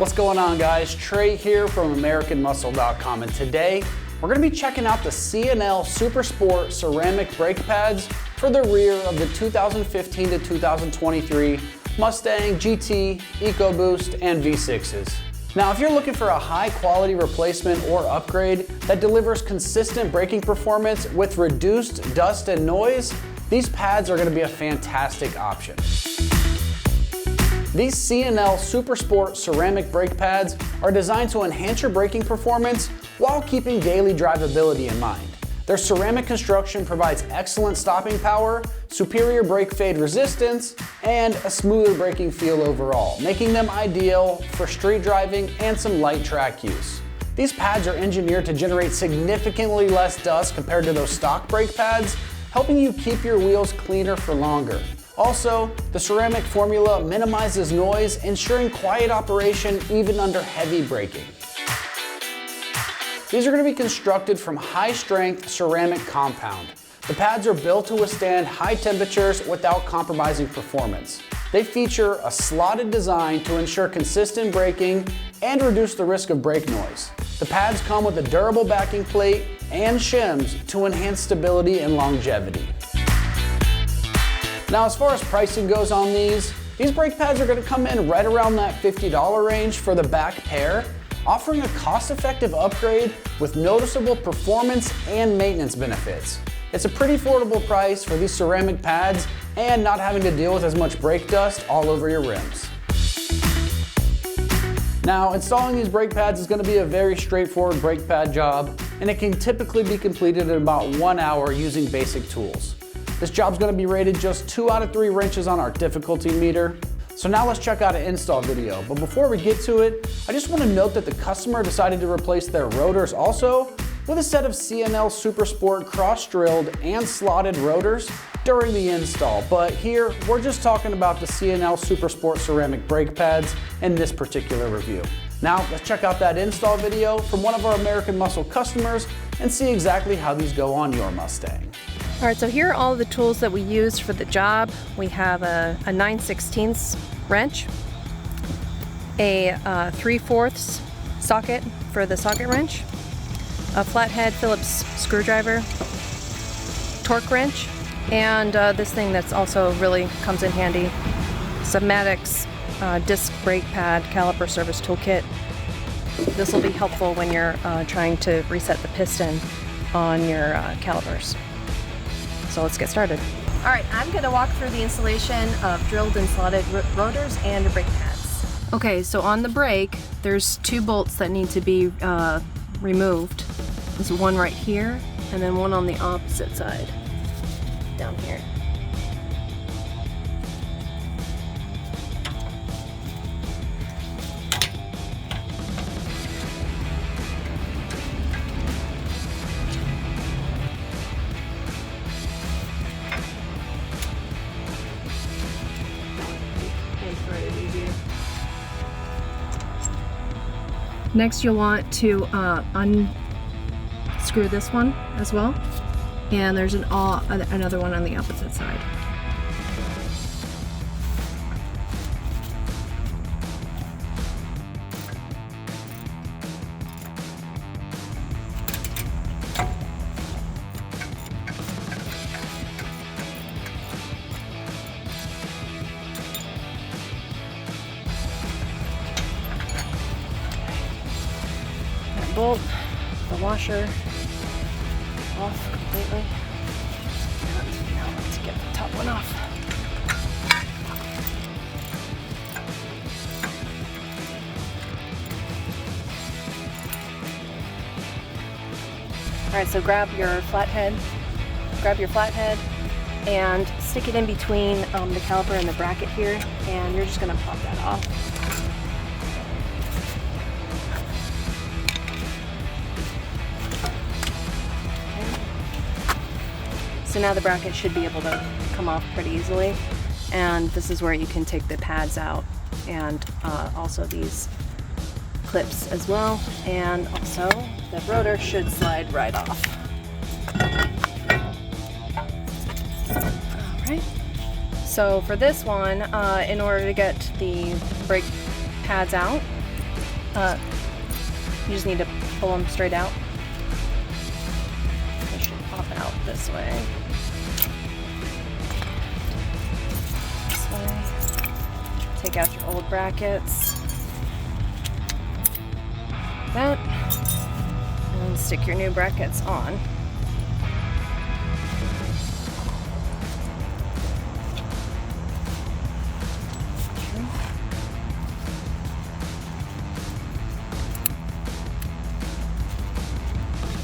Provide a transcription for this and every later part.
What's going on, guys? Trey here from AmericanMuscle.com, and today we're going to be checking out the C&L Super Sport ceramic brake pads for the rear of the 2015 to 2023 Mustang GT, EcoBoost, and V6s. Now, if you're looking for a high quality replacement or upgrade that delivers consistent braking performance with reduced dust and noise, these pads are going to be a fantastic option. These C&L Super Sport ceramic brake pads are designed to enhance your braking performance while keeping daily drivability in mind. Their ceramic construction provides excellent stopping power, superior brake fade resistance, and a smoother braking feel overall, making them ideal for street driving and some light track use. These pads are engineered to generate significantly less dust compared to those stock brake pads, helping you keep your wheels cleaner for longer. Also, the ceramic formula minimizes noise, ensuring quiet operation even under heavy braking. These are going to be constructed from high-strength ceramic compound. The pads are built to withstand high temperatures without compromising performance. They feature a slotted design to ensure consistent braking and reduce the risk of brake noise. The pads come with a durable backing plate and shims to enhance stability and longevity. Now, as far as pricing goes on these brake pads are going to come in right around that $50 range for the back pair, offering a cost-effective upgrade with noticeable performance and maintenance benefits. It's a pretty affordable price for these ceramic pads and not having to deal with as much brake dust all over your rims. Now, installing these brake pads is going to be a very straightforward brake pad job, and it can typically be completed in about 1 hour using basic tools. This job's going to be rated just 2 out of 3 wrenches on our difficulty meter. So now let's check out an install video. But before we get to it, I just want to note that the customer decided to replace their rotors also with a set of C&L Super Sport cross-drilled and slotted rotors during the install. But here, we're just talking about the C&L Super Sport ceramic brake pads in this particular review. Now, let's check out that install video from one of our American Muscle customers and see exactly how these go on your Mustang. All right, so here are all the tools that we used for the job. We have a 9/16 wrench, a 3/4 socket for the socket wrench, a flathead Phillips screwdriver, torque wrench, and this thing that's also really comes in handy, Submatix disc brake pad caliper service toolkit. This will be helpful when you're trying to reset the piston on your calipers. So let's get started. All right, I'm going to walk through the installation of drilled and slotted rotors and brake pads. Okay, so on the brake, there's 2 bolts that need to be removed. There's one right here, and then one on the opposite side, down here. Next, you'll want to unscrew this one as well, and there's another one on the opposite side. Bolt, the washer off completely. And now let's get the top one off. All right, so grab your flathead and stick it in between the caliper and the bracket here, and you're just gonna pop that off. So now the bracket should be able to come off pretty easily, and this is where you can take the pads out, and also these clips as well, and also the rotor should slide right off. Alright, so for this one, in order to get the brake pads out, You just need to pull them straight out. They should pop out this way. This way. Take out your old brackets. That. And stick your new brackets on.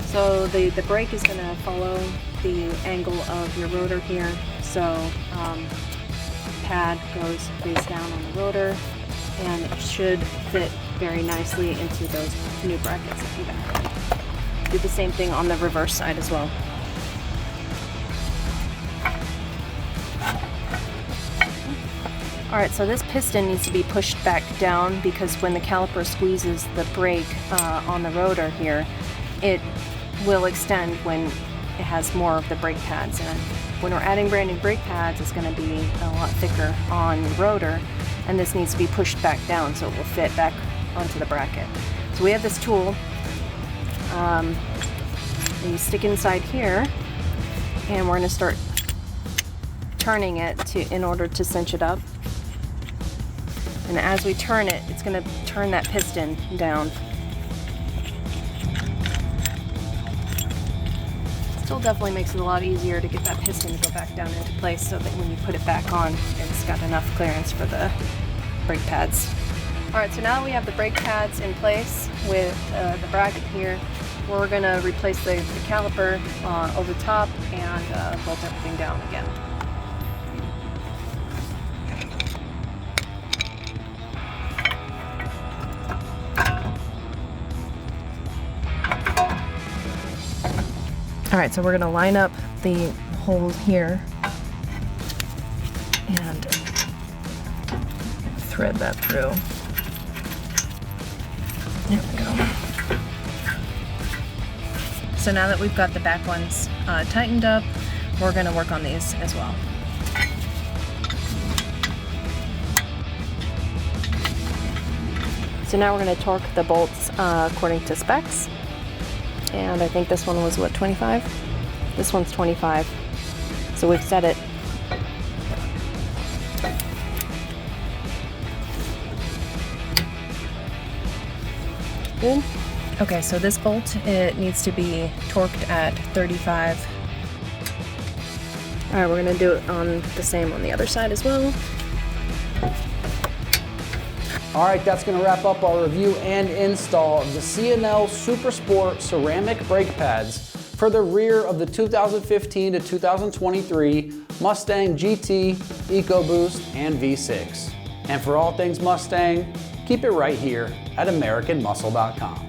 So the brake is going to follow the angle of your rotor here. So pad goes face down on the rotor, and it should fit very nicely into those new brackets that you got. Do the same thing on the reverse side as well. Alright, so this piston needs to be pushed back down because when the caliper squeezes the brake on the rotor here, it will extend when it has more of the brake pads in it. When we're adding brand new brake pads, it's going to be a lot thicker on the rotor, and this needs to be pushed back down so it will fit back onto the bracket. So we have this tool. You stick inside here, and we're going to start turning it in order to cinch it up. And as we turn it, it's going to turn that piston down. Still definitely makes it a lot easier to get that piston to go back down into place so that when you put it back on, it's got enough clearance for the brake pads. Alright, so now that we have the brake pads in place with the bracket here, we're going to replace the caliper over top and bolt everything down again. Alright, so we're going to line up the hole here and thread that through. There we go. So now that we've got the back ones tightened up, we're going to work on these as well. So now we're going to torque the bolts according to specs. And I think this one was, what, 25? This one's 25. So we've set it. Good. Okay, so this bolt, it needs to be torqued at 35. All right, we're gonna do it on the same on the other side as well. All right, that's going to wrap up our review and install of the C&L Super Sport ceramic brake pads for the rear of the 2015 to 2023 Mustang GT, EcoBoost, and V6. And for all things Mustang, keep it right here at AmericanMuscle.com.